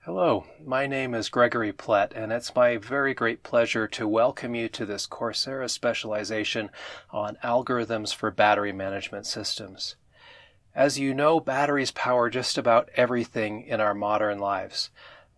Hello, my name is Gregory Plett, and it's my very great pleasure to welcome you to this Coursera specialization on algorithms for battery management systems. As you know, batteries power just about everything in our modern lives.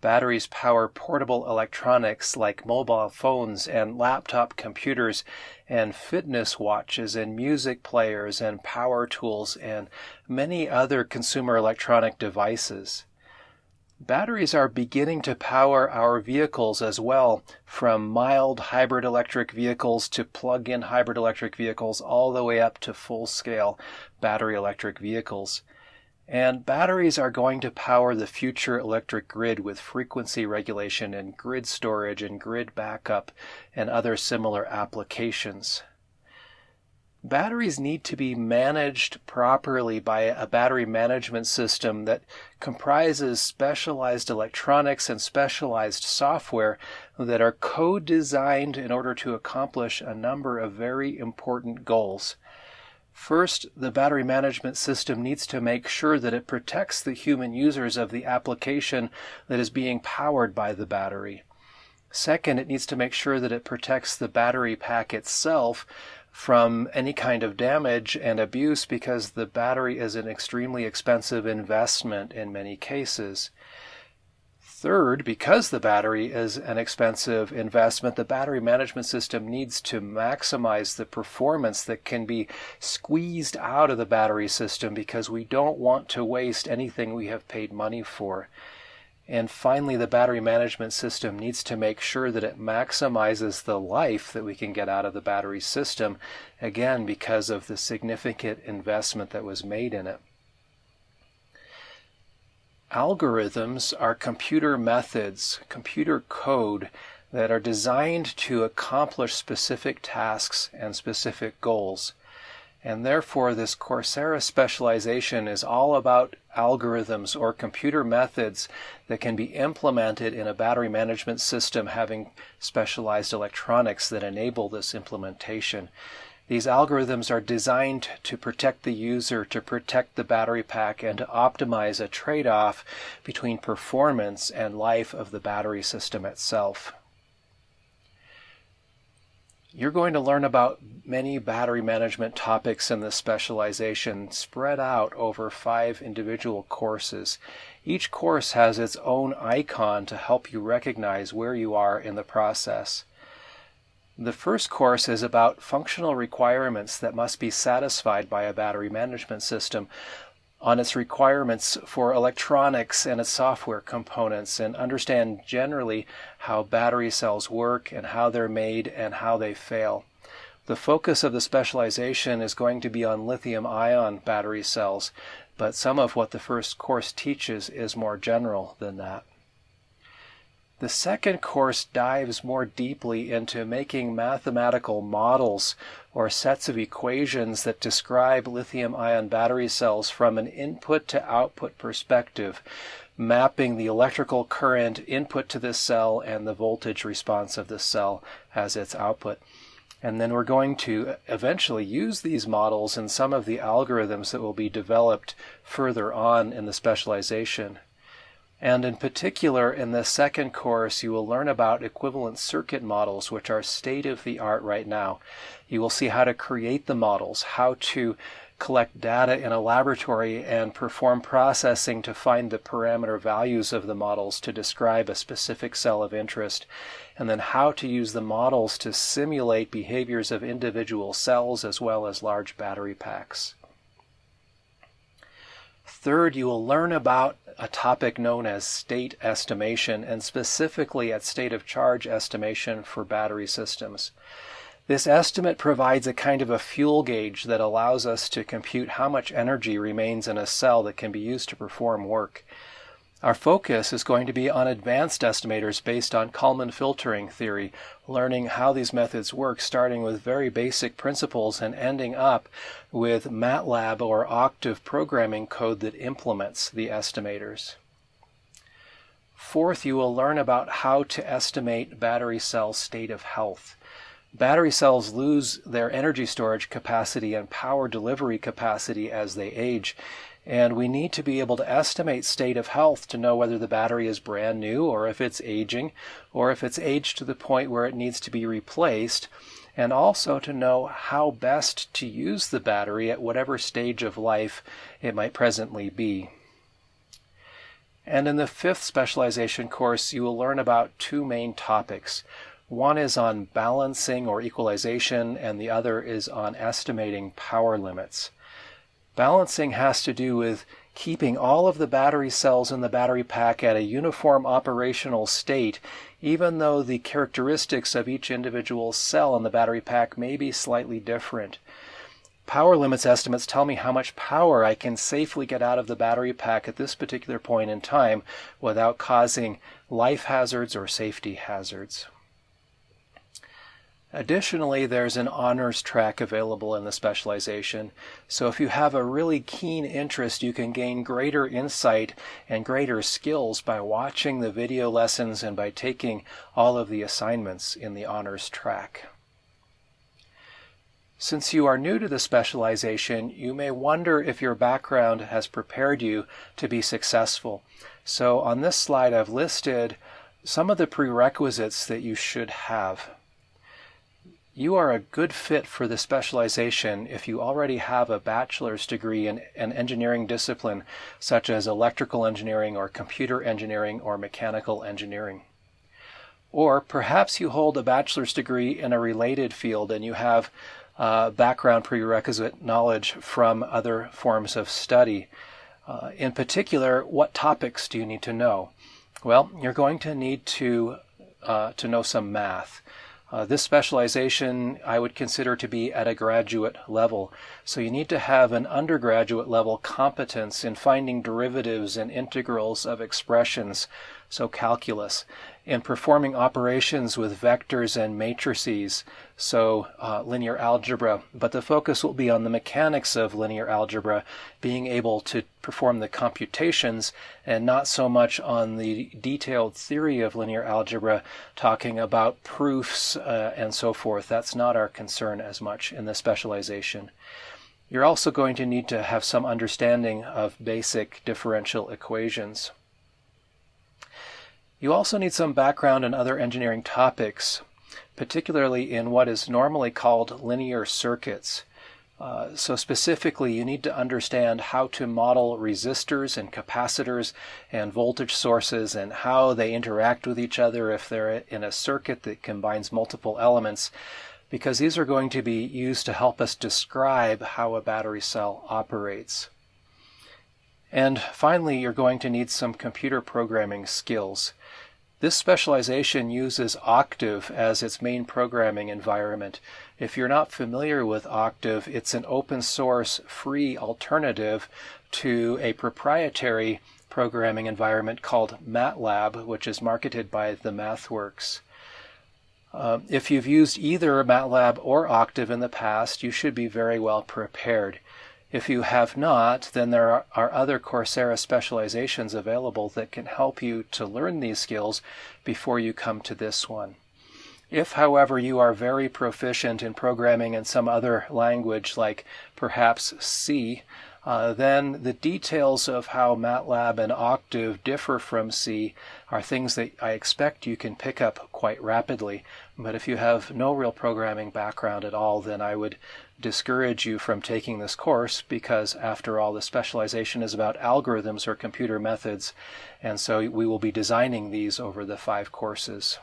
Batteries power portable electronics like mobile phones and laptop computers and fitness watches and music players and power tools and many other consumer electronic devices. Batteries are beginning to power our vehicles as well, from mild hybrid electric vehicles to plug-in hybrid electric vehicles all the way up to full-scale battery electric vehicles. And batteries are going to power the future electric grid with frequency regulation and grid storage and grid backup and other similar applications. Batteries need to be managed properly by a battery management system that comprises specialized electronics and specialized software that are co-designed in order to accomplish a number of very important goals. First, the battery management system needs to make sure that it protects the human users of the application that is being powered by the battery. Second, it needs to make sure that it protects the battery pack itself from any kind of damage and abuse, because the battery is an extremely expensive investment in many cases. Third, because the battery is an expensive investment, the battery management system needs to maximize the performance that can be squeezed out of the battery system, because we don't want to waste anything we have paid money for. And finally, the battery management system needs to make sure that it maximizes the life that we can get out of the battery system, again, because of the significant investment that was made in it. Algorithms are computer methods, computer code that are designed to accomplish specific tasks and specific goals. And therefore, this Coursera specialization is all about algorithms or computer methods that can be implemented in a battery management system having specialized electronics that enable this implementation. These algorithms are designed to protect the user, to protect the battery pack, and to optimize a trade-off between performance and life of the battery system itself. You're going to learn about many battery management topics in this specialization spread out over 5 individual courses. Each course has its own icon to help you recognize where you are in the process. The first course is about functional requirements that must be satisfied by a battery management system on its requirements for electronics and its software components, and understand generally how battery cells work and how they're made and how they fail. The focus of the specialization is going to be on lithium-ion battery cells, but some of what the first course teaches is more general than that. The second course dives more deeply into making mathematical models or sets of equations that describe lithium-ion battery cells from an input to output perspective, mapping the electrical current input to this cell and the voltage response of the cell as its output. And then we're going to eventually use these models in some of the algorithms that will be developed further on in the specialization. And in particular, in the second course, you will learn about equivalent circuit models, which are state-of-the-art right now. You will see how to create the models, how to collect data in a laboratory and perform processing to find the parameter values of the models to describe a specific cell of interest, and then how to use the models to simulate behaviors of individual cells as well as large battery packs. Third, you will learn about a topic known as state estimation, and specifically at state of charge estimation for battery systems. This estimate provides a kind of a fuel gauge that allows us to compute how much energy remains in a cell that can be used to perform work. Our focus is going to be on advanced estimators based on Kalman filtering theory, learning how these methods work, starting with very basic principles and ending up with MATLAB or Octave programming code that implements the estimators. Fourth, you will learn about how to estimate battery cell state of health. Battery cells lose their energy storage capacity and power delivery capacity as they age, And we need to be able to estimate state of health to know whether the battery is brand new or if it's aging or if it's aged to the point where it needs to be replaced, and also to know how best to use the battery at whatever stage of life it might presently be. And in the 5th specialization course, you will learn about 2 main topics. One is on balancing or equalization, and the other is on estimating power limits. Balancing has to do with keeping all of the battery cells in the battery pack at a uniform operational state, even though the characteristics of each individual cell in the battery pack may be slightly different. Power limits estimates tell me how much power I can safely get out of the battery pack at this particular point in time without causing life hazards or safety hazards. Additionally, there's an honors track available in the specialization, so if you have a really keen interest, you can gain greater insight and greater skills by watching the video lessons and by taking all of the assignments in the honors track. Since you are new to the specialization, you may wonder if your background has prepared you to be successful. So on this slide, I've listed some of the prerequisites that you should have. You are a good fit for the specialization if you already have a bachelor's degree in an engineering discipline such as electrical engineering or computer engineering or mechanical engineering. Or perhaps you hold a bachelor's degree in a related field and you have background prerequisite knowledge from other forms of study. In particular, what topics do you need to know? Well, you're going to need to know some math. This specialization I would consider to be at a graduate level. So you need to have an undergraduate level competence in finding derivatives and integrals of expressions, so calculus, in performing operations with vectors and matrices, so linear algebra. But the focus will be on the mechanics of linear algebra, being able to perform the computations, and not so much on the detailed theory of linear algebra, talking about proofs and so forth. That's not our concern as much in the specialization. You're also going to need to have some understanding of basic differential equations. You also need some background in other engineering topics, particularly in what is normally called linear circuits. So specifically, you need to understand how to model resistors and capacitors and voltage sources and how they interact with each other if they're in a circuit that combines multiple elements, because these are going to be used to help us describe how a battery cell operates. And finally, you're going to need some computer programming skills. This specialization uses Octave as its main programming environment. If you're not familiar with Octave, it's an open source, free alternative to a proprietary programming environment called MATLAB, which is marketed by the MathWorks. If you've used either MATLAB or Octave in the past, you should be very well prepared. If you have not, then there are other Coursera specializations available that can help you to learn these skills before you come to this one. If, however, you are very proficient in programming in some other language, like perhaps C, then the details of how MATLAB and Octave differ from C are things that I expect you can pick up quite rapidly. But if you have no real programming background at all, then I would discourage you from taking this course, because after all, the specialization is about algorithms or computer methods, and so we will be designing these over the 5 courses.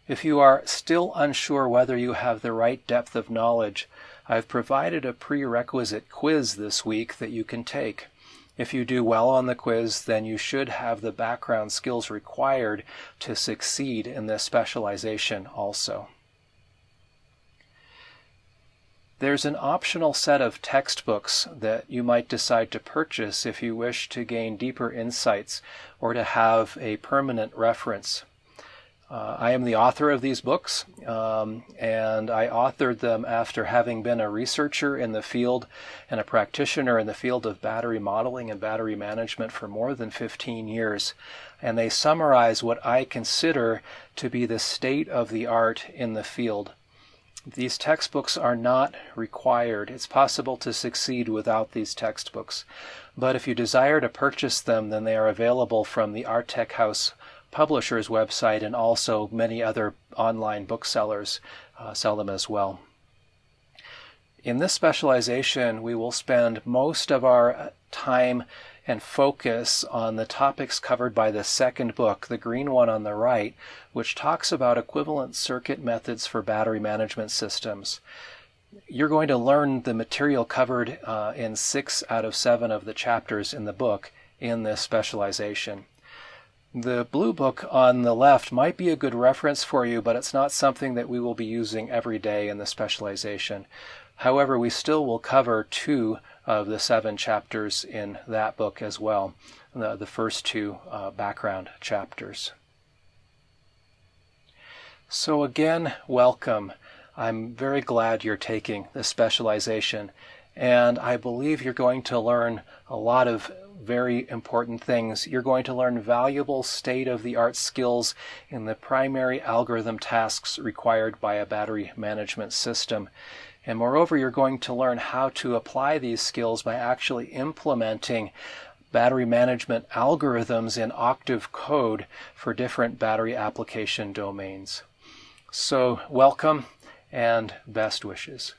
If you are still unsure whether you have the right depth of knowledge, I've provided a prerequisite quiz this week that you can take. If you do well on the quiz, then you should have the background skills required to succeed in this specialization also. There's an optional set of textbooks that you might decide to purchase if you wish to gain deeper insights or to have a permanent reference. I am the author of these books, and I authored them after having been a researcher in the field and a practitioner in the field of battery modeling and battery management for more than 15 years. And they summarize what I consider to be the state of the art in the field. These textbooks are not required. It's possible to succeed without these textbooks. But if you desire to purchase them, then they are available from the Art Tech House publisher's website, and also many other online booksellers sell them as well. In this specialization, we will spend most of our time and focus on the topics covered by the second book, the green one on the right, which talks about equivalent circuit methods for battery management systems. You're going to learn the material covered in 6 out of 7 of the chapters in the book in this specialization. The blue book on the left might be a good reference for you, but it's not something that we will be using every day in the specialization. However, we still will cover 2 of the 7 chapters in that book as well, the first 2 background chapters. So again, welcome. I'm very glad you're taking this specialization, and I believe you're going to learn a lot of very important things. You're going to learn valuable state-of-the-art skills in the primary algorithm tasks required by a battery management system. And moreover, you're going to learn how to apply these skills by actually implementing battery management algorithms in Octave code for different battery application domains. So welcome and best wishes.